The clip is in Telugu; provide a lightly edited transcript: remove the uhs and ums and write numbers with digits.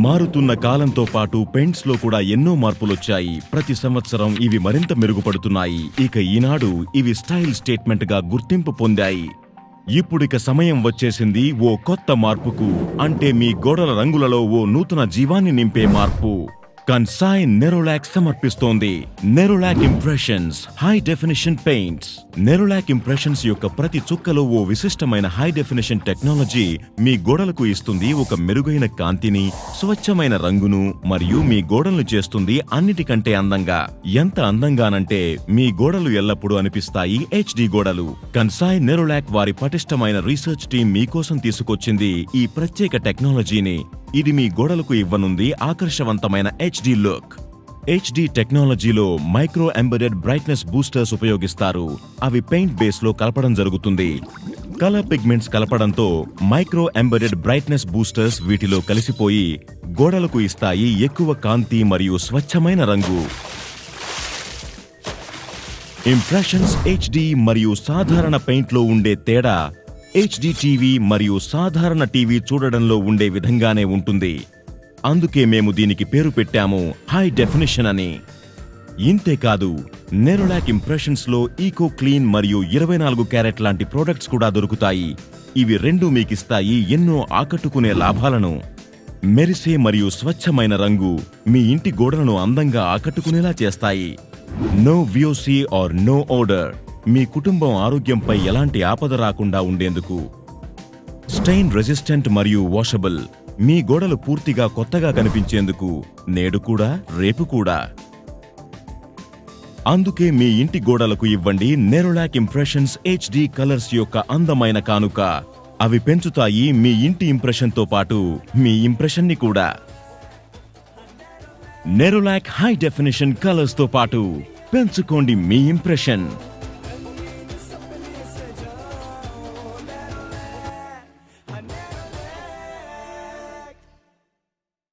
మారుతున్న కాలంతో పాటు పెయింట్స్ లో కూడా ఎన్నో మార్పులొచ్చాయి. ప్రతి సంవత్సరం ఇవి మరింత మెరుగుపడుతున్నాయి. ఇక ఈనాడు ఇవి స్టైల్ స్టేట్మెంట్ గా గుర్తింపు పొందాయి. ఇప్పుడిక సమయం వచ్చేసింది ఓ కొత్త మార్పుకు. అంటే మీ గోడల రంగులలో ఓ నూతన జీవాన్ని నింపే మార్పు. కన్సాయ్ నెరోలాక్ సమర్పిస్తోంది Nerolac Impressions high definition paints. Nerolac Impressions యొక్క ప్రతి చుక్కలో ఓ విశిష్టమైన హై డెఫినిషన్ టెక్నాలజీ మీ గోడలకు ఇస్తుంది ఒక మెరుగైన కాంతిని, స్వచ్ఛమైన రంగును మరియు మీ గోడలను చేస్తుంది అన్నిటికంటే అందంగా. ఎంత అందంగానంటే మీ గోడలు ఎల్లప్పుడూ అనిపిస్తాయి హెచ్డి గోడలు. కన్సాయ్ నెరోలాక్ వారి పటిష్టమైన రీసెర్చ్ టీం మీకోసం తీసుకొచ్చింది ఈ ప్రత్యేక టెక్నాలజీని. ఇది మీ గోడలకు ఇవ్వనుంది ఆకర్షవంతమైన హెచ్డి లుక్. హెచ్డి టెక్నాలజీలో మైక్రో ఎంబెడెడ్ బ్రైట్నెస్ బూస్టర్స్ ఉపయోగిస్తారు. అవి పెయింట్ బేస్ లో కలపడం జరుగుతుంది. కలర్ పిగ్మెంట్స్ కలపడంతో మైక్రో ఎంబెడెడ్ బ్రైట్నెస్ బూస్టర్స్ వీటిలో కలిసిపోయి గోడలకు ఇస్తాయి ఎక్కువ కాంతి మరియు స్వచ్ఛమైన రంగు. ఇంప్రెషన్స్ హెచ్డి మరియు సాధారణ పెయింట్ లో ఉండే తేడా హెచ్డి టీవీ మరియు సాధారణ టీవీ చూడడంలో ఉండే విధంగానే ఉంటుంది. అందుకే మేము దీనికి పేరు పెట్టాము హై డెఫినిషన్ అని. ఇంతేకాదు, నెరోలాక్ ఇంప్రెషన్స్ లో ఈకో క్లీన్ మరియు 24 క్యారెట్ లాంటి ప్రోడక్ట్స్ కూడా దొరుకుతాయి. ఇవి రెండూ మీకిస్తాయి ఎన్నో ఆకట్టుకునే లాభాలను. మెరిసే మరియు స్వచ్ఛమైన రంగు మీ ఇంటి గోడలను అందంగా ఆకట్టుకునేలా చేస్తాయి. No VOC or no odour. మీ కుటుంబం ఆరోగ్యంపై ఎలాంటి ఆపద రాకుండా ఉండేందుకు. స్టెయిన్ రెసిస్టెంట్ మరియు వాషబుల్. మీ గోడలు పూర్తిగా కొత్తగా కనిపించేందుకు నేడు కూడా రేపు కూడా. అందుకే మీ ఇంటి గోడలకు ఇవ్వండి నెరోలాక్ ఇంప్రెషన్స్ హెచ్డి కలర్స్ యొక్క అందమైన కానుక. అవి పెంచుతాయి మీ ఇంటి ఇంప్రెషన్తో పాటు మీ ఇంప్రెషన్ని కూడా. నెరోలాక్ హై డెఫినిషన్ కలర్స్ తో పాటు పెంచుకోండి మీ ఇంప్రెషన్.